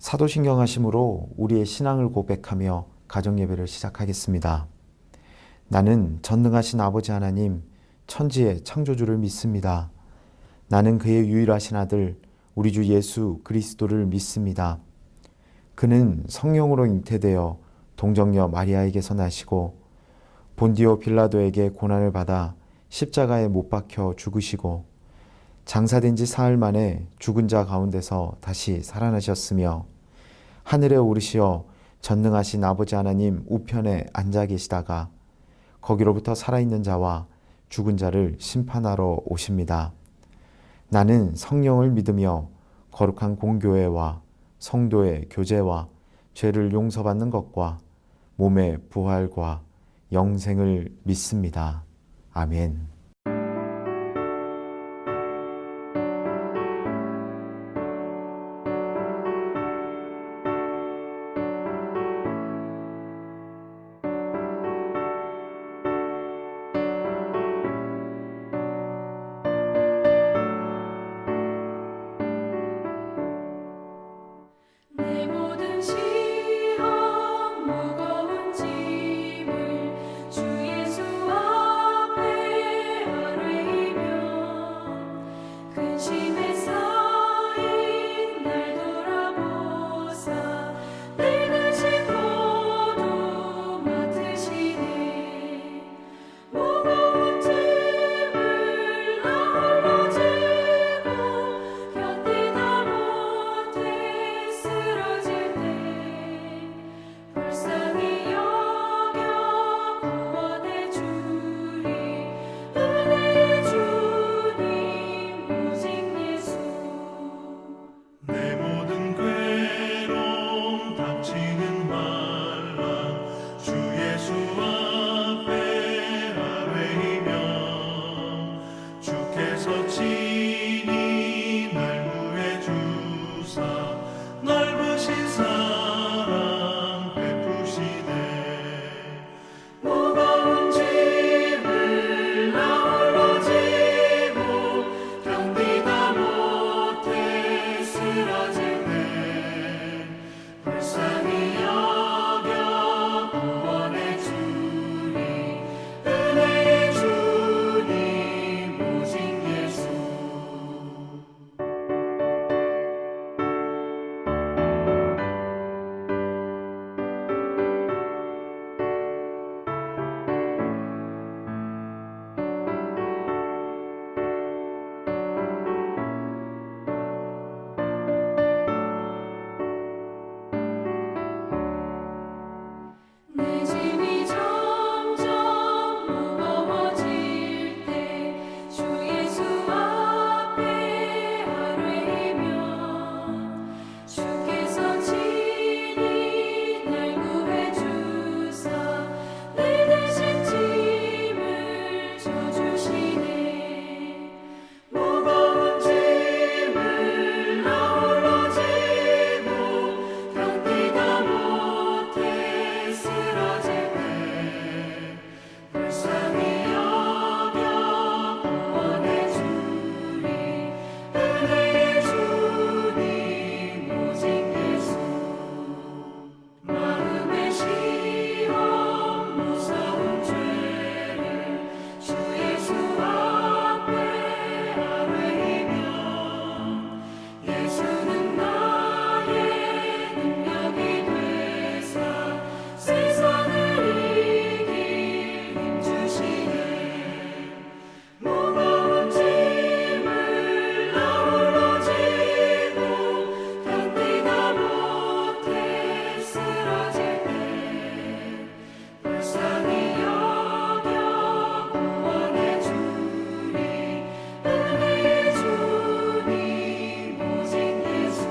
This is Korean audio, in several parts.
사도신경하심으로 우리의 신앙을 고백하며 가정예배를 시작하겠습니다. 나는 전능하신 아버지 하나님, 천지의 창조주를 믿습니다. 나는 그의 유일하신 아들, 우리 주 예수 그리스도를 믿습니다. 그는 성령으로 잉태되어 동정녀 마리아에게서 나시고 본디오 빌라도에게 고난을 받아 십자가에 못 박혀 죽으시고 장사된 지 사흘 만에 죽은 자 가운데서 다시 살아나셨으며 하늘에 오르시어 전능하신 아버지 하나님 우편에 앉아 계시다가 거기로부터 살아있는 자와 죽은 자를 심판하러 오십니다. 나는 성령을 믿으며 거룩한 공교회와 성도의 교제와 죄를 용서받는 것과 몸의 부활과 영생을 믿습니다. 아멘. 내 모든 시험 무거운 짐을 주 예수 앞에 아뢰이며 근심에 쌓인 날 돌아보사 내 근심 모두 맡으시네. 무거운 짐을 나 홀로 지고 견디다 못해 쓰러질 때 불쌍히 여겨 구원해 주리. 은혜의 주님 오직 예수. 내 모든 괴로움 닥치는 말라 주 예수 앞에 아뢰이며 주께서 친히 날 구해 주사 넓으신 사랑 베푸시네. 무거운 짐을 나 홀로 지고 견디다 못해 쓰러질 때 불쌍히 여겨 구원해 주리. 은혜의 주님 오직 예수. 내 짐이 점점 무거워질 때 주 예수 앞에 아뢰이며 주께서 친히 날 구해 주사 내 대신 짐을 져주시네. 무거운 짐을 나 홀로 지고 견디다 못해 쓰러질 때 불쌍히 여겨 구원해 주리. 은혜의 주님 오직 예수. 마음의 시험 무서운 죄를 주 예수 앞에 아뢰이며 예수는 나의 능력이 되사 세상을 이길 힘 주시네. 무거운 짐을 나 홀로 지고 견디다 못해 쓰러질 때 불쌍히 여겨 구원해 주리. 은혜의 주님 오직 예수.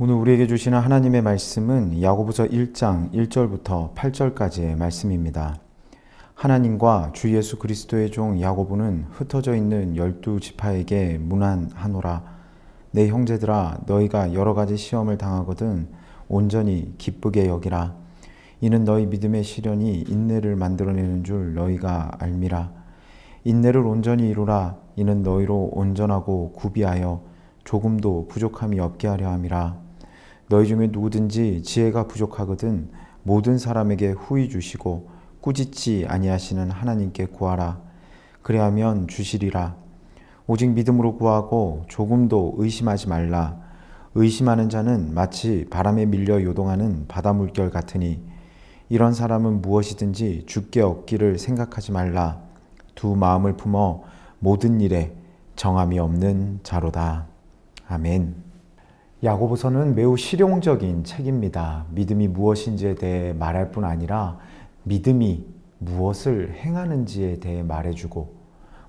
오늘 우리에게 주시는 하나님의 말씀은 야고보서 1장 1절부터 8절까지의 말씀입니다. 하나님과 주 예수 그리스도의 종 야고보는 흩어져 있는 12지파에게 문안하노라. 내 형제들아, 너희가 여러 가지 시험을 당하거든 온전히 기쁘게 여기라. 이는 너희 믿음의 시련이 인내를 만들어내는 줄 너희가 알미라. 인내를 온전히 이루라. 이는 너희로 온전하고 구비하여 조금도 부족함이 없게 하려 함이라. 너희 중에 누구든지 지혜가 부족하거든 모든 사람에게 후히 주시고 꾸짖지 아니하시는 하나님께 구하라. 그리하면 주시리라. 오직 믿음으로 구하고 조금도 의심하지 말라. 의심하는 자는 마치 바람에 밀려 요동하는 바다 물결 같으니 이런 사람은 무엇이든지 주께 얻기를 생각하지 말라. 두 마음을 품어 모든 일에 정함이 없는 자로다. 아멘. 야고보서는 매우 실용적인 책입니다. 믿음이 무엇인지에 대해 말할 뿐 아니라 믿음이 무엇을 행하는지에 대해 말해주고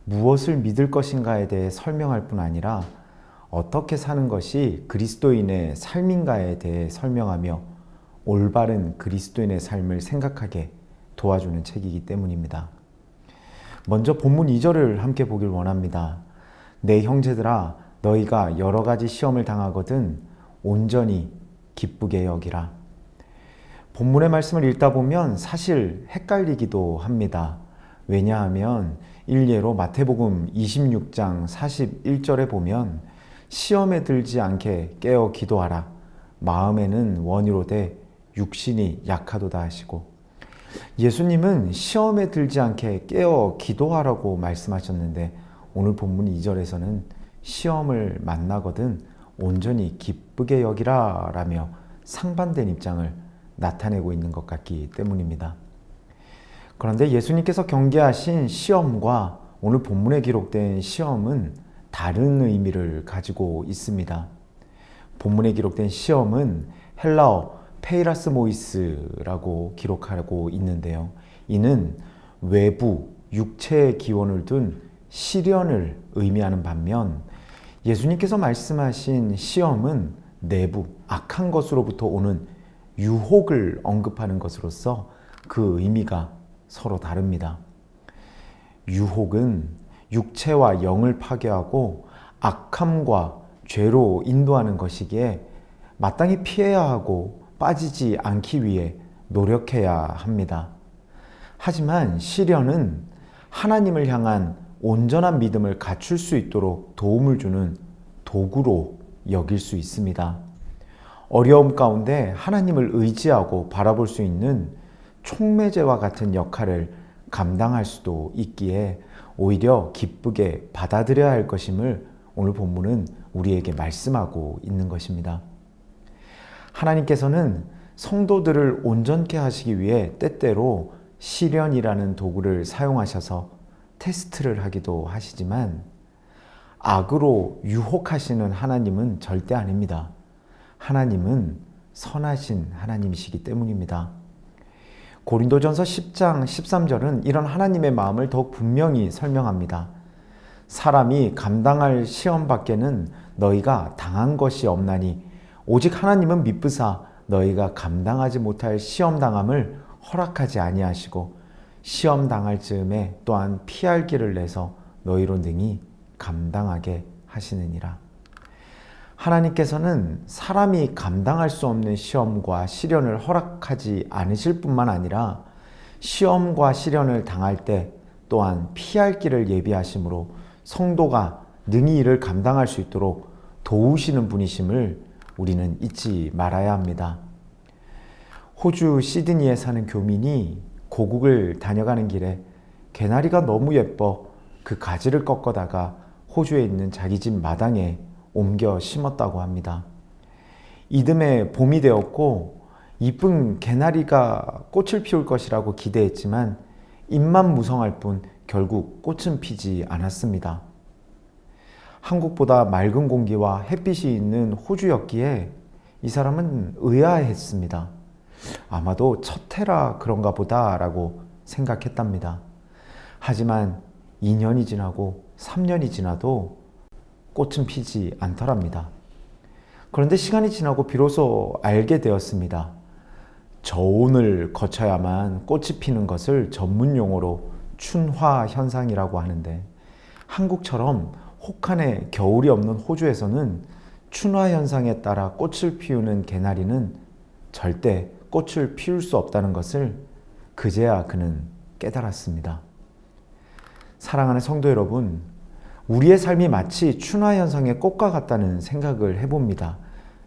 무엇을 믿을 것인가에 대해 설명할 뿐 아니라 어떻게 사는 것이 그리스도인의 삶인가에 대해 설명하며 올바른 그리스도인의 삶을 생각하게 도와주는 책이기 때문입니다. 먼저 본문 2절을 함께 보길 원합니다. 내 형제들아 너희가 여러 가지 시험을 당하거든 온전히 기쁘게 여기라. 본문의 말씀을 읽다 보면 사실 헷갈리기도 합니다. 왜냐하면 일례로 마태복음 26장 41절에 보면 시험에 들지 않게 깨어 기도하라. 마음에는 원이로되 육신이 약하도다 하시고 예수님은 시험에 들지 않게 깨어 기도하라고 말씀하셨는데 오늘 본문 2절에서는 시험을 만나거든 온전히 기쁘게 여기라 라며 상반된 입장을 나타내고 있는 것 같기 때문입니다. 그런데 예수님께서 경계하신 시험과 오늘 본문에 기록된 시험은 다른 의미를 가지고 있습니다. 본문에 기록된 시험은 헬라어 페이라스모이스라고 기록하고 있는데요. 이는 외부, 육체의 기원을 둔 시련을 의미하는 반면 예수님께서 말씀하신 시험은 내부, 악한 것으로부터 오는 유혹을 언급하는 것으로서 그 의미가 서로 다릅니다. 유혹은 육체와 영을 파괴하고 악함과 죄로 인도하는 것이기에 마땅히 피해야 하고 빠지지 않기 위해 노력해야 합니다. 하지만 시련은 하나님을 향한 온전한 믿음을 갖출 수 있도록 도움을 주는 도구로 여길 수 있습니다. 어려움 가운데 하나님을 의지하고 바라볼 수 있는 촉매제와 같은 역할을 감당할 수도 있기에 오히려 기쁘게 받아들여야 할 것임을 오늘 본문은 우리에게 말씀하고 있는 것입니다. 하나님께서는 성도들을 온전케 하시기 위해 때때로 시련이라는 도구를 사용하셔서 테스트를 하기도 하시지만 악으로 유혹하시는 하나님은 절대 아닙니다. 하나님은 선하신 하나님이시기 때문입니다. 고린도전서 10장 13절은 이런 하나님의 마음을 더욱 분명히 설명합니다. 사람이 감당할 시험 밖에는 너희가 당한 것이 없나니 오직 하나님은 미쁘사 너희가 감당하지 못할 시험 당함을 허락하지 아니하시고 시험 당할 즈음에 또한 피할 길을 내서 너희로 능히 감당하게 하시느니라. 하나님께서는 사람이 감당할 수 없는 시험과 시련을 허락하지 않으실 뿐만 아니라 시험과 시련을 당할 때 또한 피할 길을 예비하심으로 성도가 능히 이를 감당할 수 있도록 도우시는 분이심을 우리는 잊지 말아야 합니다. 호주 시드니에 사는 교민이 고국을 다녀가는 길에 개나리가 너무 예뻐 그 가지를 꺾어다가 호주에 있는 자기 집 마당에 옮겨 심었다고 합니다. 이듬해 봄이 되었고 이쁜 개나리가 꽃을 피울 것이라고 기대했지만 잎만 무성할 뿐 결국 꽃은 피지 않았습니다. 한국보다 맑은 공기와 햇빛이 있는 호주였기에 이 사람은 의아해했습니다. 아마도 첫 해라 그런가 보다라고 생각했답니다. 하지만 2년이 지나고 3년이 지나도 꽃은 피지 않더랍니다. 그런데 시간이 지나고 비로소 알게 되었습니다. 저온을 거쳐야만 꽃이 피는 것을 전문 용어로 춘화 현상이라고 하는데 한국처럼 혹한에 겨울이 없는 호주에서는 춘화 현상에 따라 꽃을 피우는 개나리는 절대 꽃을 피울 수 없다는 것을 그제야 그는 깨달았습니다. 사랑하는 성도 여러분, 우리의 삶이 마치 춘화현상의 꽃과 같다는 생각을 해봅니다.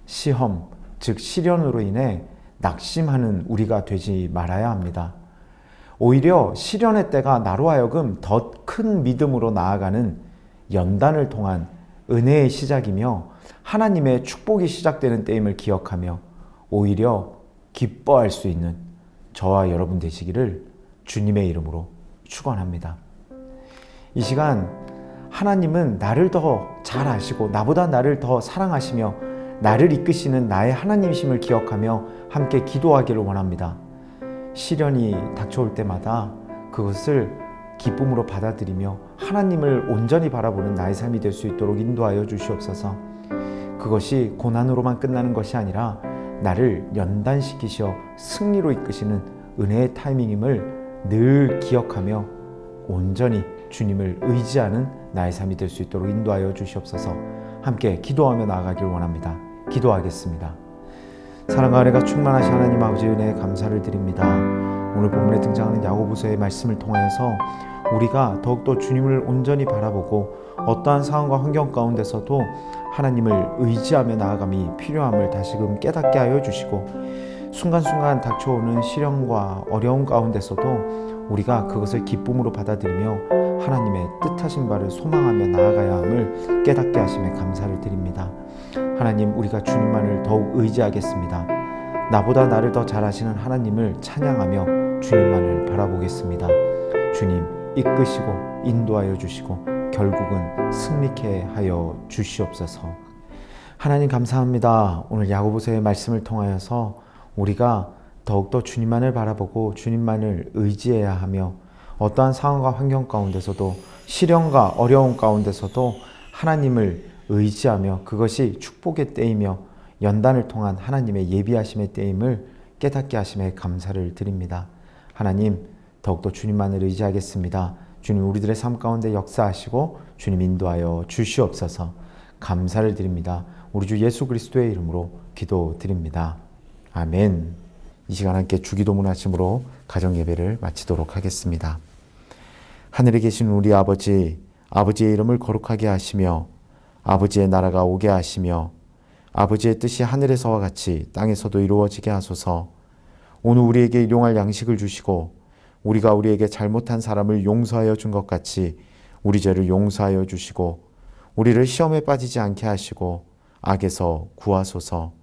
시험, 즉 시련으로 인해 낙심하는 우리가 되지 말아야 합니다. 오히려 시련의 때가 나로 하여금 더 큰 믿음으로 나아가는 연단을 통한 은혜의 시작이며 하나님의 축복이 시작되는 때임을 기억하며 오히려 기뻐할 수 있는 저와 여러분 되시기를 주님의 이름으로 축원합니다. 이 시간 하나님은 나를 더 잘 아시고 나보다 나를 더 사랑하시며 나를 이끄시는 나의 하나님이심을 기억하며 함께 기도하기를 원합니다. 시련이 닥쳐올 때마다 그것을 기쁨으로 받아들이며 하나님을 온전히 바라보는 나의 삶이 될 수 있도록 인도하여 주시옵소서. 그것이 고난으로만 끝나는 것이 아니라 나를 연단시키셔 승리로 이끄시는 은혜의 타이밍임을 늘 기억하며 온전히 주님을 의지하는 나의 삶이 될 수 있도록 인도하여 주시옵소서. 함께 기도하며 나아가길 원합니다. 기도하겠습니다. 사랑과 은혜가 충만하신 하나님 아버지의 은혜에 감사를 드립니다. 오늘 본문에 등장하는 야고보서의 말씀을 통하여서 우리가 더욱더 주님을 온전히 바라보고 어떠한 상황과 환경 가운데서도 하나님을 의지하며 나아감이 필요함을 다시금 깨닫게 하여 주시고 순간순간 닥쳐오는 시련과 어려움 가운데서도 우리가 그것을 기쁨으로 받아들이며 하나님의 뜻하신 바를 소망하며 나아가야 함을 깨닫게 하심에 감사를 드립니다. 하나님, 우리가 주님만을 더욱 의지하겠습니다. 나보다 나를 더 잘 아시는 하나님을 찬양하며 주님만을 바라보겠습니다. 주님, 이끄시고 인도하여 주시고 결국은 승리케 하여 주시옵소서. 하나님 감사합니다. 오늘 야고보서의 말씀을 통하여서 우리가 더욱더 주님만을 바라보고 주님만을 의지해야 하며 어떠한 상황과 환경 가운데서도 시련과 어려움 가운데서도 하나님을 의지하며 그것이 축복의 때이며 연단을 통한 하나님의 예비하심의 때임을 깨닫게 하심에 감사를 드립니다. 하나님, 더욱더 주님만을 의지하겠습니다. 주님, 우리들의 삶 가운데 역사하시고 주님 인도하여 주시옵소서. 감사를 드립니다. 우리 주 예수 그리스도의 이름으로 기도드립니다. 아멘. 이 시간 함께 주기도문 하심으로 가정예배를 마치도록 하겠습니다. 하늘에 계신 우리 아버지, 아버지의 이름을 거룩하게 하시며 아버지의 나라가 오게 하시며 아버지의 뜻이 하늘에서와 같이 땅에서도 이루어지게 하소서. 오늘 우리에게 일용할 양식을 주시고 우리가 우리에게 잘못한 사람을 용서하여 준 것 같이 우리 죄를 용서하여 주시고 우리를 시험에 빠지지 않게 하시고 악에서 구하소서.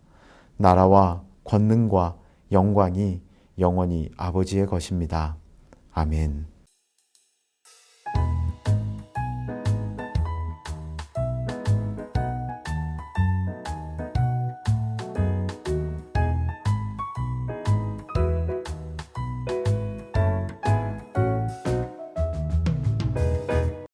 나라와 권능과 영광이 영원히 아버지의 것입니다. 아멘.